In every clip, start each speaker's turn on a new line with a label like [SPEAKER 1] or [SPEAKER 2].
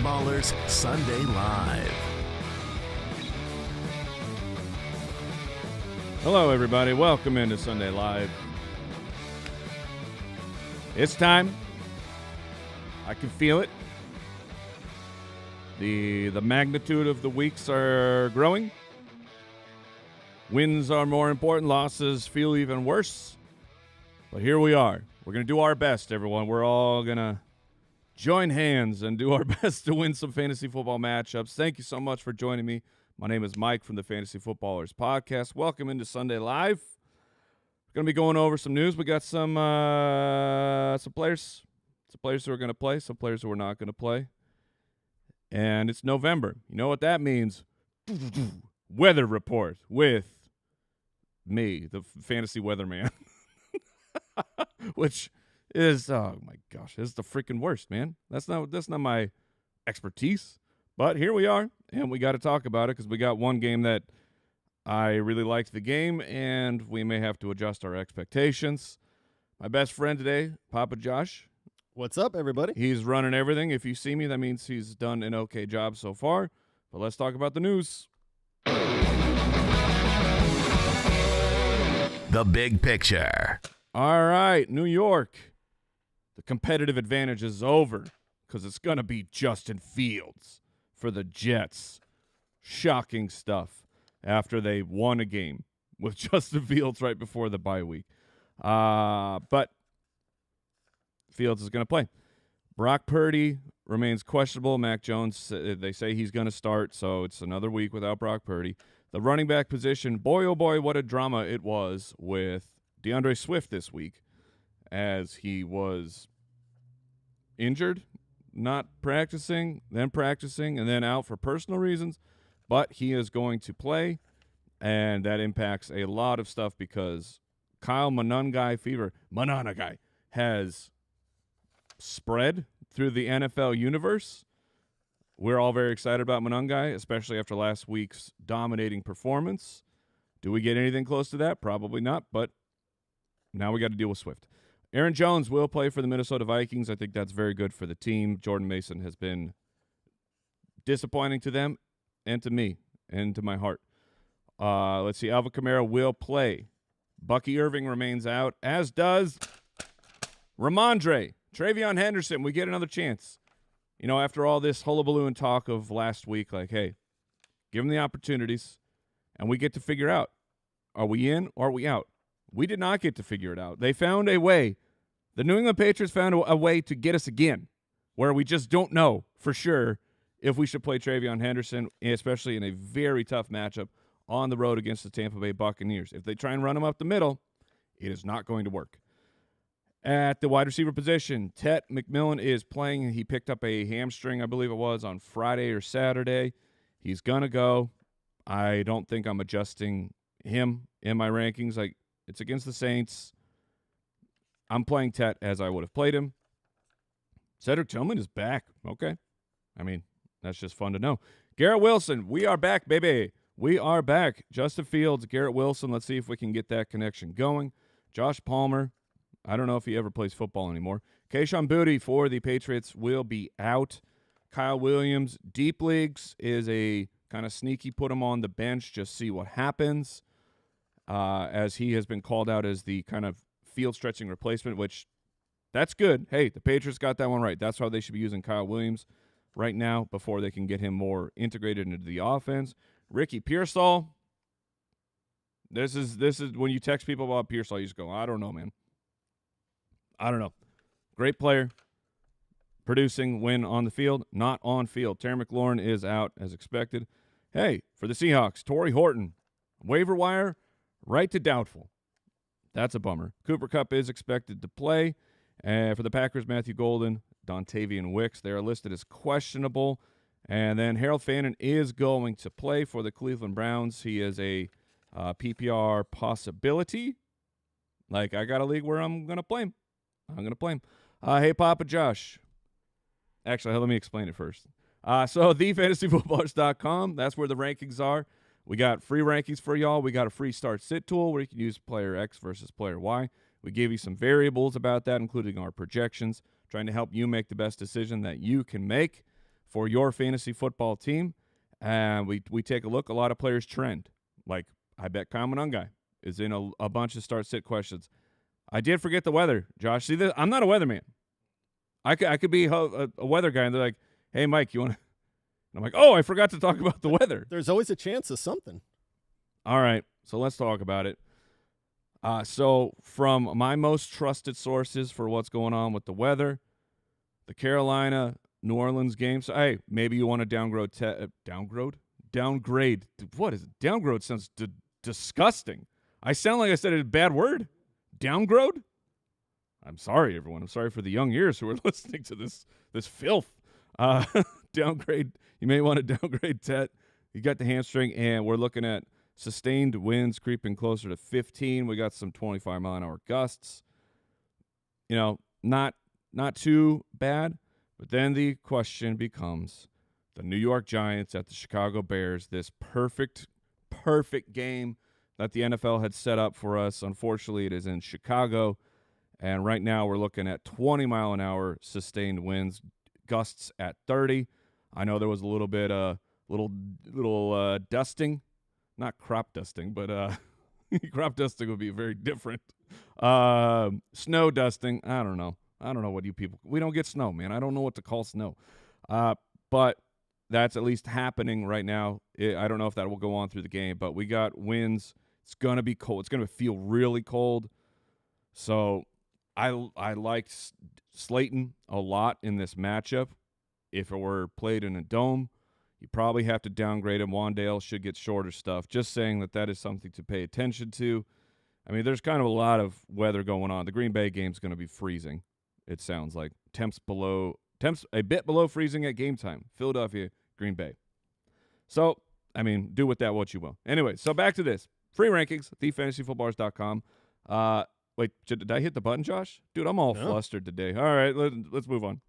[SPEAKER 1] Footballers Sunday Live.
[SPEAKER 2] Hello, everybody. Welcome into Sunday Live. It's time. I can feel it. The magnitude of the weeks are growing. Wins are more important. Losses feel even worse. But here we are. We're going to do our best, everyone. We're all going to join hands and do our best to win some fantasy football matchups. Thank you so much for joining me. My name is Mike from the Fantasy Footballers Podcast. Welcome into Sunday Live. We're going to be going over some news. We got some players who are going to play, some players who are not going to play. And it's November. You know what that means? Weather report with me, the fantasy weatherman. Which is, oh my gosh, this is the freaking worst, man. That's not my expertise. But here we are, and we got to talk about it because we got one game that I really liked the game, and we may have to adjust our expectations. My best friend today, Papa Josh.
[SPEAKER 3] What's up, everybody?
[SPEAKER 2] He's running everything. If you see me, that means he's done an okay job so far. But let's talk about the news.
[SPEAKER 1] The big picture.
[SPEAKER 2] All right, New York. The competitive advantage is over because it's going to be Justin Fields for the Jets. Shocking stuff after they won a game with Justin Fields right before the bye week. But Fields is going to play. Brock Purdy remains questionable. Mac Jones, they say he's going to start, so it's another week without Brock Purdy. The running back position, boy, oh boy, what a drama it was with DeAndre Swift this week as he was injured, not practicing, and then out for personal reasons. But he is going to play, and that impacts a lot of stuff because Kyle Mananagai has spread through the NFL universe. We're all very excited about Manungai, especially after last week's dominating performance. Do we get anything close to that? Probably not, but now we got to deal with Swift. Aaron Jones will play for the Minnesota Vikings. I think that's very good for the team. Jordan Mason has been disappointing to them and to me and to my heart. Let's see. Alvin Kamara will play. Bucky Irving remains out, as does Ramondre. Travion Henderson, we get another chance. You know, after all this hullabaloo and talk of last week, like, hey, give them the opportunities, and we get to figure out, are we in or are we out? We did not get to figure it out. They found a way. The New England Patriots found a way to get us again, where we just don't know for sure if we should play Travion Henderson, especially in a very tough matchup on the road against the Tampa Bay Buccaneers. If they try and run him up the middle, it is not going to work. At the wide receiver position, Tet McMillan is playing. He picked up a hamstring, I believe it was, on Friday or Saturday. He's going to go. I don't think I'm adjusting him in my rankings. Like, it's against the Saints. I'm playing Tet as I would have played him. Cedric Tillman is back. Okay. I mean, that's just fun to know. Garrett Wilson, we are back, baby. We are back. Justin Fields, Garrett Wilson. Let's see if we can get that connection going. Josh Palmer. I don't know if he ever plays football anymore. Kayshon Boutte for the Patriots will be out. Kyle Williams, deep leagues, is a kind of sneaky put him on the bench, just see what happens, as he has been called out as the kind of field-stretching replacement, which that's good. Hey, the Patriots got that one right. That's how they should be using Kyle Williams right now before they can get him more integrated into the offense. Ricky Pearsall, this is when you text people about Pearsall, you just go, I don't know, man. I don't know. Great player. Producing when on the field, not on field. Terry McLaurin is out as expected. Hey, for the Seahawks, Torrey Horton, waiver wire, right to doubtful. That's a bummer. Cooper Kupp is expected to play. For the Packers, Matthew Golden, Dontavian Wicks, they are listed as questionable. And then Harold Fannin is going to play for the Cleveland Browns. He is a PPR possibility. Like, I got a league where I'm going to play him. Hey, Papa Josh. Actually, let me explain it first. So thefantasyfootballers.com, that's where the rankings are. We got free rankings for y'all. We got a free start sit tool where you can use player X versus player Y. We gave you some variables about that, including our projections, trying to help you make the best decision that you can make. for your fantasy football team. And we take a look. A lot of players trend. Like, I bet Kyle Monangai is in a bunch of start-sit questions. I did forget the weather, Josh. See, I'm not a weatherman. I could be a weather guy, and they're like, hey, Mike, you want to? And I'm like, oh, I forgot to talk about the weather.
[SPEAKER 3] There's always a chance of something.
[SPEAKER 2] All right, so let's talk about it. So from my most trusted sources for what's going on with the weather, the Carolina New Orleans game. So, hey, maybe you want to downgrade. Downgrade. What is it? Downgrade sounds disgusting. I sound like I said a bad word. Downgrade? I'm sorry, everyone. I'm sorry for the young ears who are listening to this filth. Downgrade. You may want to downgrade Tet. You got the hamstring, and we're looking at sustained winds creeping closer to 15. We got some 25-mile-an-hour gusts. You know, not too bad. But then the question becomes the New York Giants at the Chicago Bears, this perfect game that the NFL had set up for us. Unfortunately, it is in Chicago, and right now we're looking at 20-mile-an-hour sustained winds, gusts at 30. I know there was a little bit little dusting, not crop dusting, but crop dusting would be very different. Snow dusting, I don't know what you people – we don't get snow, man. I don't know what to call snow. But that's at least happening right now. I don't know if that will go on through the game, but we got winds. It's going to be cold. It's going to feel really cold. So I liked Slayton a lot in this matchup. If it were played in a dome, you probably have to downgrade him. Wandale should get shorter stuff. Just saying that is something to pay attention to. I mean, there's kind of a lot of weather going on. The Green Bay game's going to be freezing, it sounds like. Temps a bit below freezing at game time. Philadelphia, Green Bay. So, I mean, do with that what you will. Anyway, so back to this. Free rankings, thefantasyfootballers.com. Wait, did I hit the button, Josh? Dude, I'm all flustered today. All right, let's move on.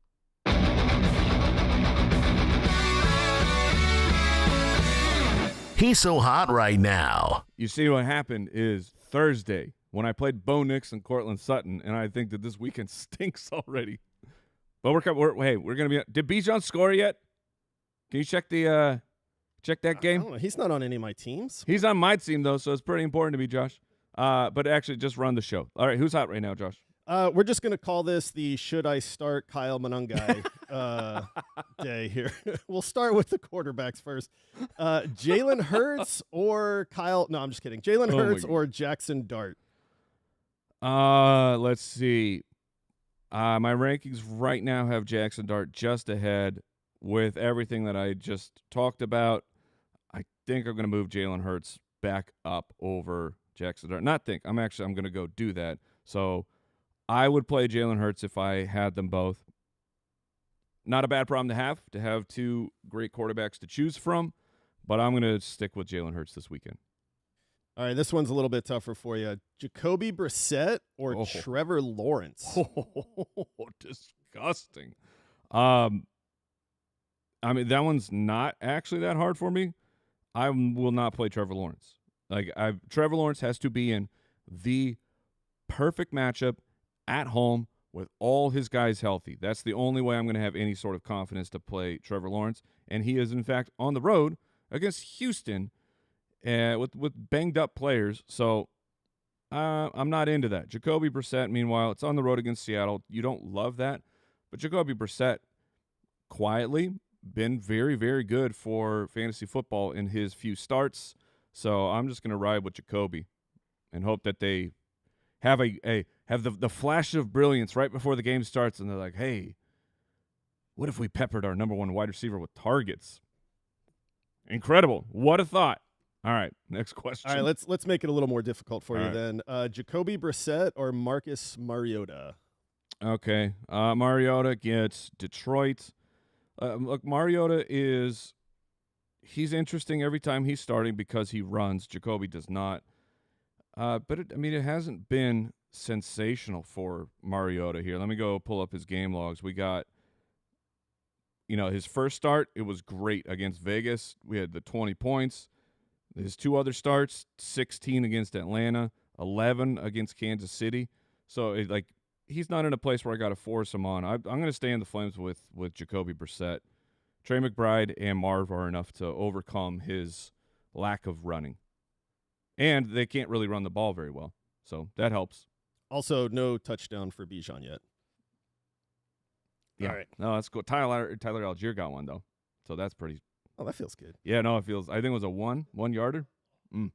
[SPEAKER 1] He's so hot right now.
[SPEAKER 2] You see, what happened is Thursday when I played Bo Nix and Cortland Sutton, and I think that this weekend stinks already. But we're going to be – did Bijan score yet? Can you check that game?
[SPEAKER 3] I don't know. He's not on any of my teams.
[SPEAKER 2] He's on my team, though, so it's pretty important to me, Josh. But actually, just run the show. All right, who's hot right now, Josh?
[SPEAKER 3] We're just going to call this the Should I Start Kyle Monangai day here. We'll start with the quarterbacks first. Jalen Hurts or Kyle – no, I'm just kidding. Jalen Hurts or Jackson Dart?
[SPEAKER 2] Let's see. My rankings right now have Jackson Dart just ahead. With everything that I just talked about, I think I'm going to move Jalen Hurts back up over Jackson Dart. I'm going to go do that. So I would play Jalen Hurts if I had them both. Not a bad problem to have two great quarterbacks to choose from, but I'm going to stick with Jalen Hurts this weekend.
[SPEAKER 3] All right, this one's a little bit tougher for you. Jacoby Brissett or Trevor Lawrence?
[SPEAKER 2] Disgusting. I mean, that one's not actually that hard for me. I will not play Trevor Lawrence. Trevor Lawrence has to be in the perfect matchup at home with all his guys healthy. That's the only way I'm going to have any sort of confidence to play Trevor Lawrence. And he is, in fact, on the road against Houston with banged-up players. So I'm not into that. Jacoby Brissett, meanwhile, it's on the road against Seattle. You don't love that. But Jacoby Brissett, quietly, been very, very good for fantasy football in his few starts. So I'm just going to ride with Jacoby and hope that they have the flash of brilliance right before the game starts, and they're like, hey, what if we peppered our number one wide receiver with targets? Incredible. What a thought. All right, next question.
[SPEAKER 3] All right, let's make it a little more difficult for you then. Jacoby Brissett or Marcus Mariota?
[SPEAKER 2] Okay, Mariota gets Detroit. Look, Mariota he's interesting every time he's starting because he runs. Jacoby does not. But it hasn't been sensational for Mariota here. Let me go pull up his game logs. We got, his first start, it was great against Vegas. We had the 20 points. His two other starts, 16 against Atlanta, 11 against Kansas City. So, he's not in a place where I got to force him on. I'm going to stay in the flames with Jacoby Brissett. Trey McBride and Marv are enough to overcome his lack of running. And they can't really run the ball very well. So that helps.
[SPEAKER 3] Also, no touchdown for Bijan yet.
[SPEAKER 2] Yeah.
[SPEAKER 3] All right.
[SPEAKER 2] No, that's cool. Tyler Algier got one, though. So that's pretty.
[SPEAKER 3] Oh, that feels good.
[SPEAKER 2] Yeah, no, it feels. I think it was a one-yarder.
[SPEAKER 3] All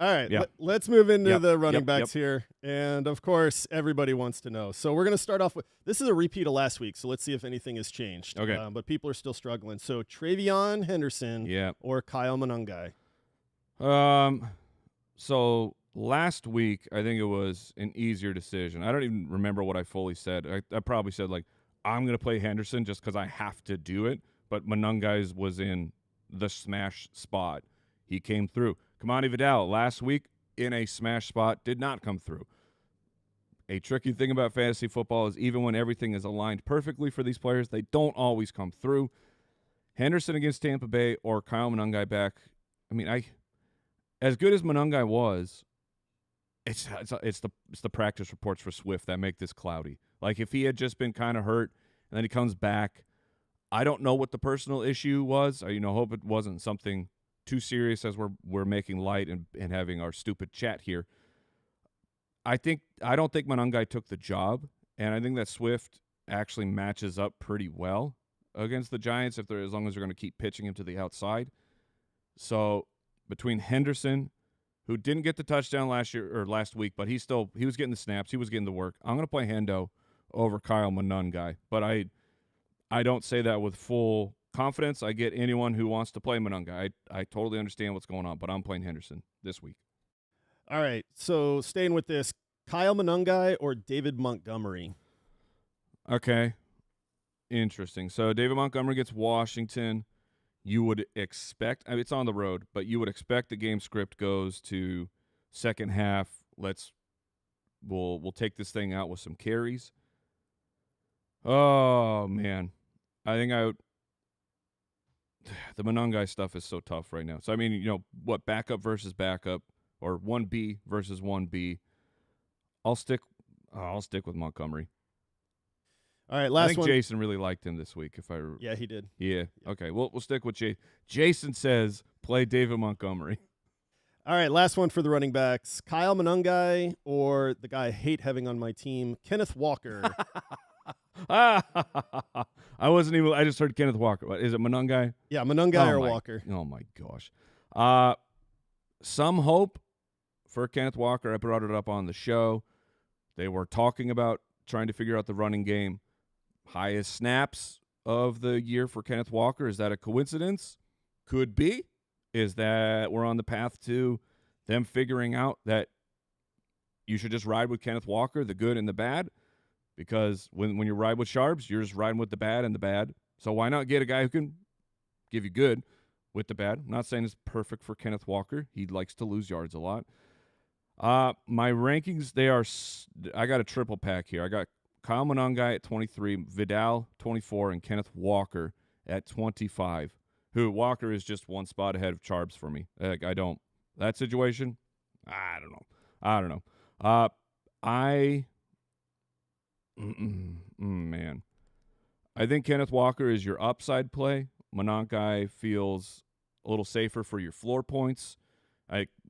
[SPEAKER 3] right,
[SPEAKER 2] Yeah.
[SPEAKER 3] let's move into the running
[SPEAKER 2] Yep.
[SPEAKER 3] backs here. And, of course, everybody wants to know. So we're going to start off with – this is a repeat of last week, so let's see if anything has changed.
[SPEAKER 2] Okay.
[SPEAKER 3] But people are still struggling. So Travion Henderson or Kyle Monangai?
[SPEAKER 2] So last week, I think it was an easier decision. I don't even remember what I fully said. I probably said, like, I'm going to play Henderson just because I have to do it. But Monangai was in the smash spot. He came through. Kamani Vidal last week in a smash spot did not come through. A tricky thing about fantasy football is even when everything is aligned perfectly for these players, they don't always come through. Henderson against Tampa Bay or Kyle Monangai back. I mean, as good as Monangai was, it's the practice reports for Swift that make this cloudy. Like if he had just been kind of hurt and then he comes back, I don't know what the personal issue was. I hope it wasn't something too serious as we're making light and having our stupid chat here. I don't think Monangai took the job, and I think that Swift actually matches up pretty well against the Giants as long as they're going to keep pitching him to the outside. So between Henderson, who didn't get the touchdown last week, but he was getting the snaps, he was getting the work. I'm going to play Hendo over Kyle Monangai, but I don't say that with full confidence. I get anyone who wants to play Monangai. I totally understand what's going on, but I'm playing Henderson this week.
[SPEAKER 3] All right, so staying with this, Kyle Monangai or David Montgomery?
[SPEAKER 2] Okay, interesting. So David Montgomery gets Washington. You would expect, it's on the road, but you would expect the game script goes to second half. We'll take this thing out with some carries. Oh, man. I think the Monangai stuff is so tough right now. So, I mean, backup versus backup or 1B versus 1B. I'll stick with Montgomery.
[SPEAKER 3] All right, last
[SPEAKER 2] I think
[SPEAKER 3] one.
[SPEAKER 2] Jason really liked him this week.
[SPEAKER 3] Yeah, he did.
[SPEAKER 2] Yeah. Okay. We'll stick with Jason. Jason says play David Montgomery.
[SPEAKER 3] All right, last one for the running backs. Kyle Monangai or the guy I hate having on my team, Kenneth Walker.
[SPEAKER 2] I just heard Kenneth Walker. What, is it Monangai?
[SPEAKER 3] Yeah, Monangai or Walker.
[SPEAKER 2] Oh my gosh. Some hope for Kenneth Walker. I brought it up on the show. They were talking about trying to figure out the running game. Highest snaps of the year for Kenneth Walker. Is that a coincidence? Could be. Is that we're on the path to them figuring out that you should just ride with Kenneth Walker, the good and the bad? Because when you ride with Sharps, you're just riding with the bad and the bad. So why not get a guy who can give you good with the bad? I'm not saying it's perfect for Kenneth Walker. He likes to lose yards a lot. My rankings, I got a triple pack here. I got Kyle Monangai at 23, Vidal 24, and Kenneth Walker at 25. Who Walker is just one spot ahead of Charbs for me. That situation, I don't know. Man. I think Kenneth Walker is your upside play. Monangai feels a little safer for your floor points.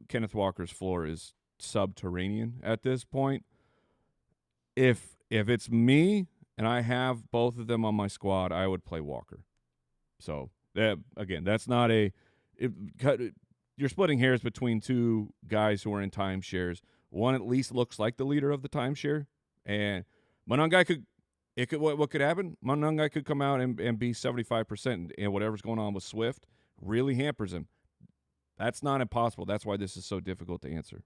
[SPEAKER 2] Kenneth Walker's floor is subterranean at this point. If it's me and I have both of them on my squad, I would play Walker. So, again, that's not you're splitting hairs between two guys who are in timeshares. One at least looks like the leader of the timeshare, and Monangai what could happen? Monangai could come out and be 75%, and whatever's going on with Swift really hampers him. That's not impossible. That's why this is so difficult to answer.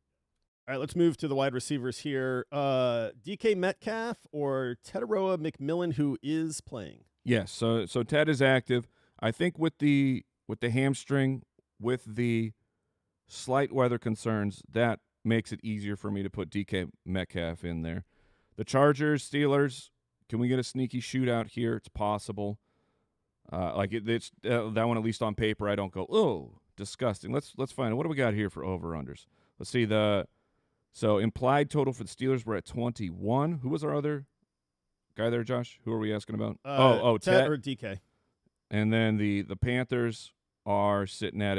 [SPEAKER 3] All right, let's move to the wide receivers here. DK Metcalf or Teteroa McMillan, who is playing?
[SPEAKER 2] Yes, so Ted is active. I think with the hamstring, with the slight weather concerns, that makes it easier for me to put DK Metcalf in there. The Chargers, Steelers, can we get a sneaky shootout here? It's possible. It's that one, at least on paper, I don't go, oh, disgusting. Let's find it. What do we got here for over-unders? Let's see. So implied total for the Steelers, we're at 21. Who was our other guy there, Josh? Who are we asking about?
[SPEAKER 3] Ted or DK?
[SPEAKER 2] And then the Panthers are sitting at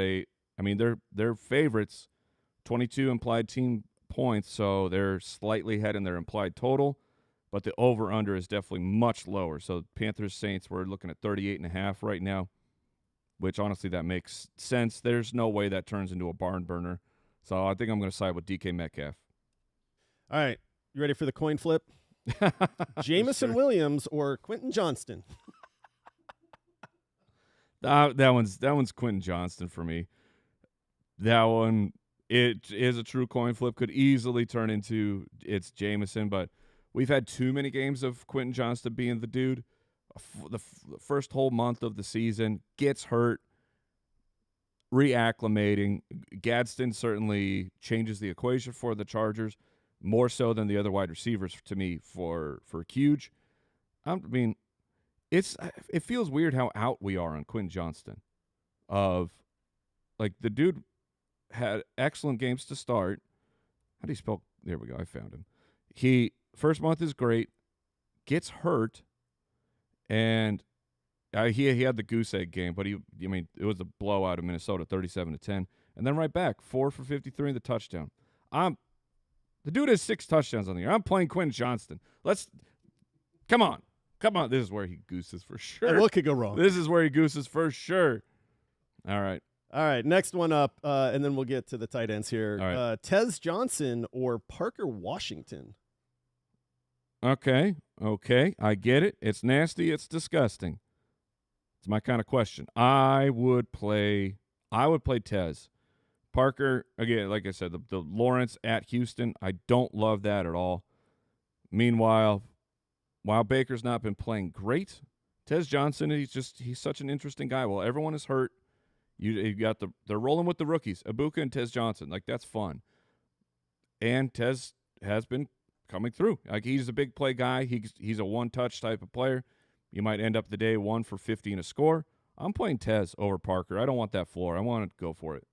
[SPEAKER 2] they're favorites, 22 implied team points, so they're slightly ahead in their implied total, but the over-under is definitely much lower. So Panthers-Saints, we're looking at 38.5 right now, which honestly that makes sense. There's no way that turns into a barn burner. So I think I'm going to side with DK Metcalf.
[SPEAKER 3] All right. You ready for the coin flip? Jameson Williams or Quentin Johnston?
[SPEAKER 2] That one's Quentin Johnston for me. That one, it is a true coin flip. Could easily turn into it's Jameson, but we've had too many games of Quentin Johnston being the dude. The first whole month of the season, gets hurt, reacclimating. Gadsden certainly changes the equation for the Chargers, more so than the other wide receivers to me for huge. It feels weird how out we are on Quentin Johnston. Of like the dude had excellent games to start. How do you spell? There we go. I found him. He first month is great, gets hurt, and he had the goose egg game, but it was a blowout of Minnesota, 37-10, and then right back 4 for 53 in the touchdown. The dude has 6 touchdowns on the year. I'm playing Quentin Johnston. Come on. This is where he gooses for sure.
[SPEAKER 3] And what could go wrong?
[SPEAKER 2] This is where he gooses for sure. All right. Next
[SPEAKER 3] one up, and then we'll get to the tight ends here.
[SPEAKER 2] All right.
[SPEAKER 3] Tez Johnson or Parker Washington?
[SPEAKER 2] Okay. I get it. It's nasty. It's disgusting. It's my kind of question. I would play Tez. Parker, again, like I said, the Lawrence at Houston, I don't love that at all. Meanwhile, while Baker's not been playing great, Tez Johnson, he's such an interesting guy. Well, everyone is hurt. You got they're rolling with the rookies, Ibuka and Tez Johnson. Like, that's fun. And Tez has been coming through. Like, he's a big play guy. He's a one-touch type of player. You might end up the day 1 for 50 and a score. I'm playing Tez over Parker. I don't want that floor. I want to go for it.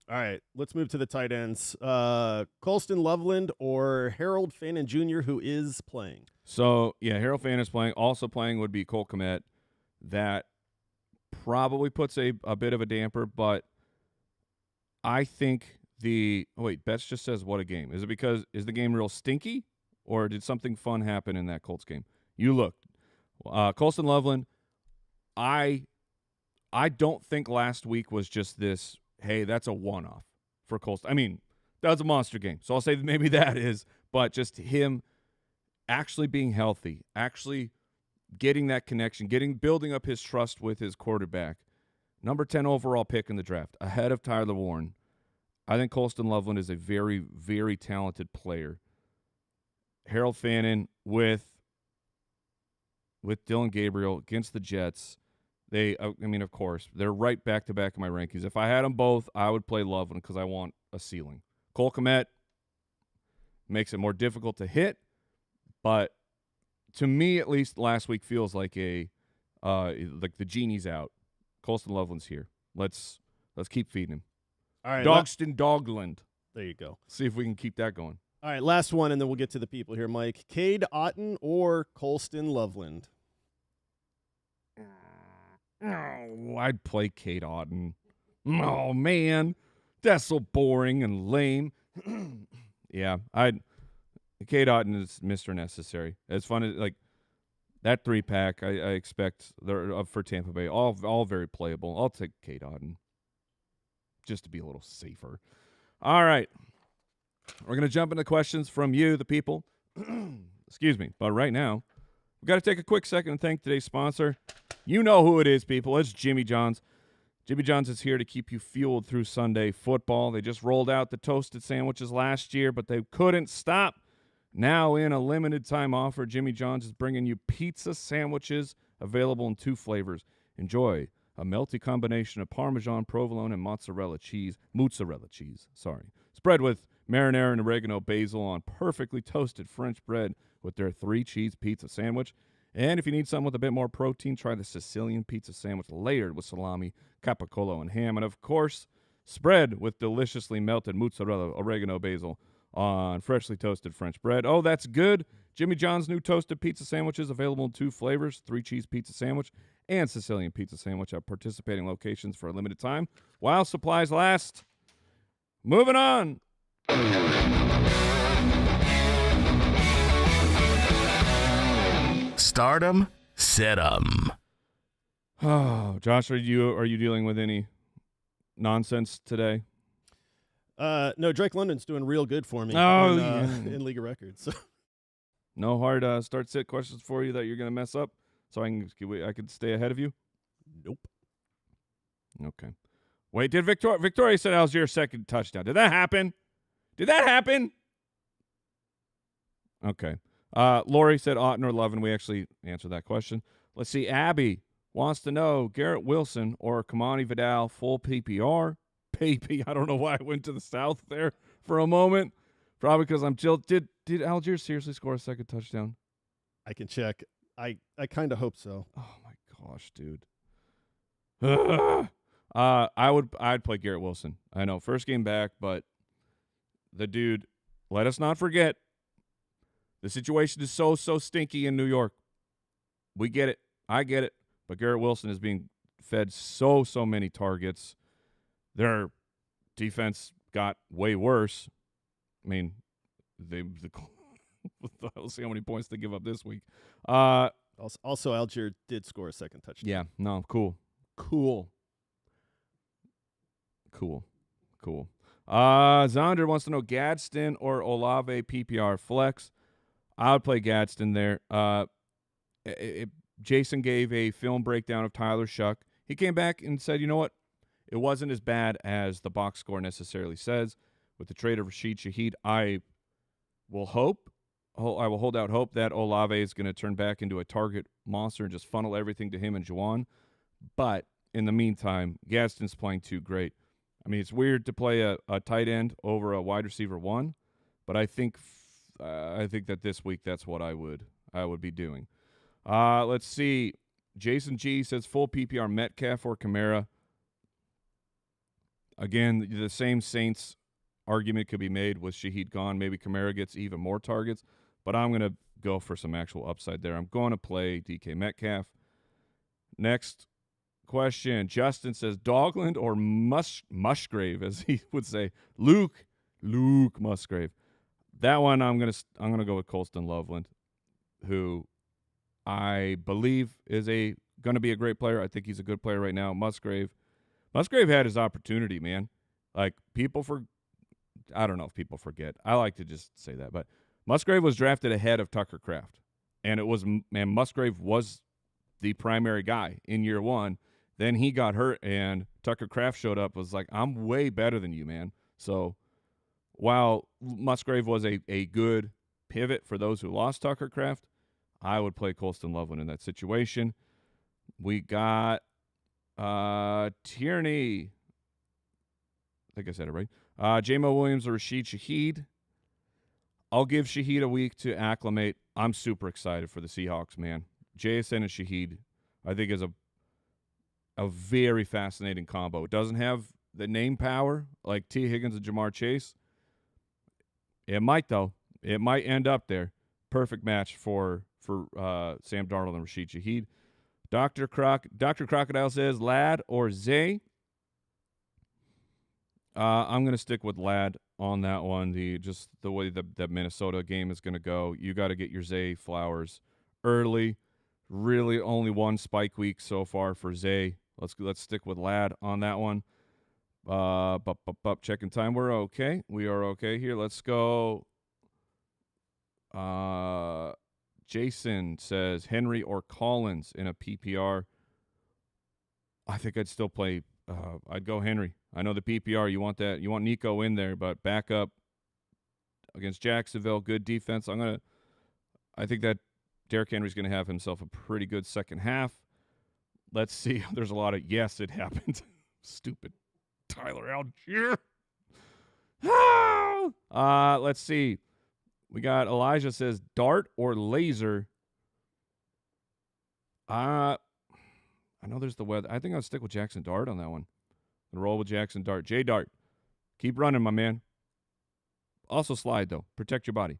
[SPEAKER 3] All right, let's move to the tight ends. Colston Loveland or Harold Fannin Jr., who is playing?
[SPEAKER 2] So, yeah, Harold Fannin is playing. Also playing would be Cole Kmet. That probably puts a bit of a damper, but I think Betts just says, what a game. Is the game real stinky, or did something fun happen in that Colts game? You looked. Colston Loveland, I don't think last week was just this, hey, that's a one-off for Colston. I mean, that was a monster game, so I'll say that maybe that is, but just him actually being healthy, actually getting that connection, building up his trust with his quarterback. Number 10 overall pick in the draft, ahead of Tyler Warren. I think Colston Loveland is a very, very talented player. Harold Fannin with Dylan Gabriel against the Jets. Of course, they're right back-to-back in my rankings. If I had them both, I would play Loveland because I want a ceiling. Cole Kmet makes it more difficult to hit, but to me, at least, last week feels like like the genie's out. Colston Loveland's here. Let's keep feeding him.
[SPEAKER 3] All right,
[SPEAKER 2] Dogston Dogland.
[SPEAKER 3] There you go.
[SPEAKER 2] See if we can keep that going.
[SPEAKER 3] All right, last one, and then we'll get to the people here, Mike. Cade Otton or Colston Loveland?
[SPEAKER 2] Oh, I'd play Cade Otton. Oh, man. That's so boring and lame. Yeah, Cade Otton is Mr. Necessary. As fun as, like, that 3-pack, I expect they're for Tampa Bay. All very playable. I'll take Cade Otton just to be a little safer. All right. We're going to jump into questions from you, the people. Excuse me. But right now, we've got to take a quick second and thank today's sponsor. You know who it is, people. It's Jimmy John's. Jimmy John's is here to keep you fueled through Sunday football. They just rolled out the toasted sandwiches last year, but they couldn't stop. Now, in a limited time offer, Jimmy John's is bringing you pizza sandwiches available in 2 flavors. Enjoy a melty combination of Parmesan, provolone, and mozzarella cheese. Spread with marinara and oregano basil on perfectly toasted French bread with their 3-cheese pizza sandwich. And if you need something with a bit more protein, try the Sicilian pizza sandwich layered with salami, capicola, and ham. And, of course, spread with deliciously melted mozzarella, oregano, basil on freshly toasted French bread. Oh, that's good. Jimmy John's new toasted pizza sandwiches available in 2 flavors, 3-cheese pizza sandwich and Sicilian pizza sandwich at participating locations for a limited time while supplies last. Moving on.
[SPEAKER 1] Stardom, set 'em.
[SPEAKER 2] Oh, Josh, are you dealing with any nonsense today?
[SPEAKER 3] No, Drake London's doing real good for me in League of Records. So.
[SPEAKER 2] No hard start sit questions for you that you're gonna mess up, so I could stay ahead of you.
[SPEAKER 3] Nope.
[SPEAKER 2] Okay. Wait, did Victoria said that was your second touchdown? Did that happen? Okay. Lori said Otten or Lovin. We actually answered that question. Let's see. Abby wants to know Garrett Wilson or Kamani Vidal full PPR. PP. I don't know why I went to the South there for a moment. Probably because I'm chill. Did Algier seriously score a second touchdown?
[SPEAKER 3] I can check. I kind of hope so.
[SPEAKER 2] Oh my gosh, dude. I'd play Garrett Wilson. I know, first game back, but the dude, let us not forget, the situation is so stinky in New York. We get it. I get it. But Garrett Wilson is being fed so many targets. Their defense got way worse. I mean, let's see how many points they give up this week.
[SPEAKER 3] Also, Algier did score a second touchdown.
[SPEAKER 2] Yeah, no, cool. Zonder wants to know Gadsden or Olave PPR flex. I would play Gadsden there. Jason gave a film breakdown of Tyler Shuck. He came back and said, you know what? It wasn't as bad as the box score necessarily says. With the trade of Rashid Shaheed, I will hold out hope that Olave is going to turn back into a target monster and just funnel everything to him and Juwan. But in the meantime, Gadsden's playing too great. I mean, it's weird to play a tight end over a wide receiver 1, but I think that this week that's what I would be doing. Let's see. Jason G says full PPR Metcalf or Kamara. Again, the same Saints argument could be made with Shaheed gone. Maybe Kamara gets even more targets, but I'm going to go for some actual upside there. I'm going to play DK Metcalf. Next question. Justin says Dogland or Musgrave, as he would say. Luke Musgrave. That one I'm gonna go with Colston Loveland, who I believe is going to be a great player. I think he's a good player right now. Musgrave had his opportunity, man. Like I don't know if people forget. I like to just say that, but Musgrave was drafted ahead of Tucker Kraft, and Musgrave was the primary guy in year 1. Then he got hurt, and Tucker Kraft showed up. Was like, I'm way better than you, man. So while Musgrave was a good pivot for those who lost Tucker Kraft, I would play Colston Loveland in that situation. We got Tierney. I think I said it right. J-Mo Williams or Rashid Shaheed. I'll give Shaheed a week to acclimate. I'm super excited for the Seahawks, man. JSN and Shaheed, I think, is a very fascinating combo. It doesn't have the name power like T. Higgins and Jamar Chase. It might, though. It might end up there. Perfect match for Sam Darnold and Rashid Shaheed. Dr. Crocodile says Ladd or Zay. I'm going to stick with Ladd on that one. The way that Minnesota game is going to go, you got to get your Zay Flowers early. Really, only one spike week so far for Zay. Let's stick with Ladd on that one. Checking time. We're okay. We are okay here. Let's go. Jason says Henry or Collins in a PPR. I think I'd still play. I'd go Henry. I know the PPR. You want that. You want Nico in there, but back up against Jacksonville. Good defense. I think that Derrick Henry's going to have himself a pretty good second half. Let's see. There's a lot of yes, it happened. Stupid Tyler Algier. Let's see. We got Elijah says dart or laser. I know there's the weather. I think I'll stick with Jackson Dart on that one. And roll with Jackson Dart. J Dart. Keep running, my man. Also slide, though. Protect your body.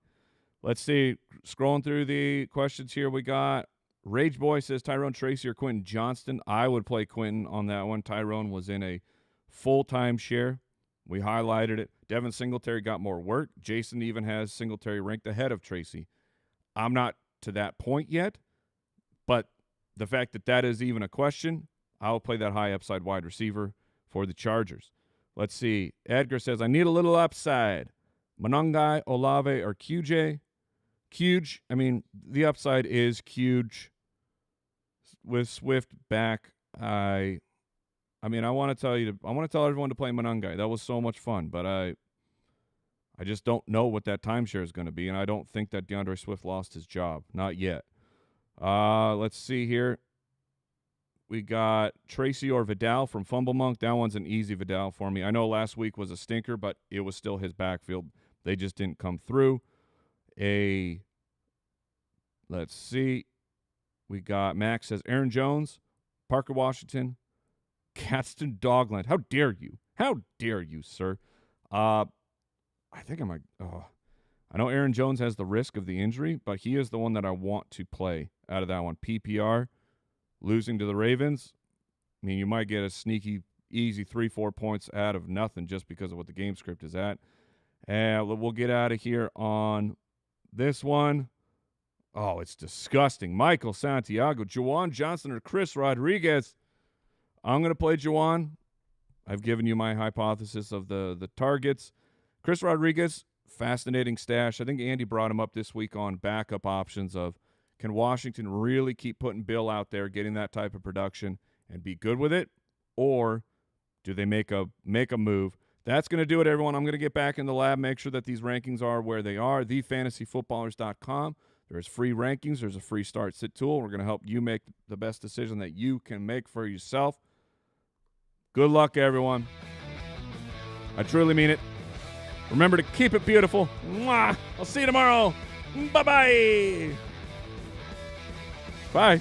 [SPEAKER 2] Let's see. Scrolling through the questions here, we got Rage Boy says Tyrone Tracy or Quentin Johnston. I would play Quentin on that one. Tyrone was in a full-time share. We highlighted it. Devin Singletary got more work. Jason even has Singletary ranked ahead of Tracy. I'm not to that point yet, but the fact that that is even a question, I'll play that high upside wide receiver for the Chargers. Let's see. Edgar says, I need a little upside. Monangai, Olave, or QJ? Huge. I mean, the upside is huge. With Swift back, I want to tell everyone to play Monangai. That was so much fun, but I just don't know what that timeshare is going to be, and I don't think that DeAndre Swift lost his job. Not yet. Let's see here. We got Tracy or Vidal from Fumble Monk. That one's an easy Vidal for me. I know last week was a stinker, but it was still his backfield. They just didn't come through. Let's see. We got Max says Aaron Jones, Parker Washington, Gadsden Dogland. How dare you? How dare you, sir? I think I might. I know Aaron Jones has the risk of the injury, but he is the one that I want to play out of that one. PPR, losing to the Ravens. I mean, you might get a sneaky, easy 3-4 points out of nothing just because of what the game script is at. And we'll get out of here on this one. Oh, it's disgusting. Michael Santiago, Juwan Johnson, or Chris Rodriguez. I'm going to play Juwan. I've given you my hypothesis of the targets. Chris Rodriguez, fascinating stash. I think Andy brought him up this week on backup options of, can Washington really keep putting Bill out there, getting that type of production, and be good with it? Or do they make a move? That's going to do it, everyone. I'm going to get back in the lab, make sure that these rankings are where they are, thefantasyfootballers.com. There's free rankings. There's a free start-sit tool. We're going to help you make the best decision that you can make for yourself. Good luck, everyone. I truly mean it. Remember to keep it beautiful. Mwah! I'll see you tomorrow. Bye-bye. Bye.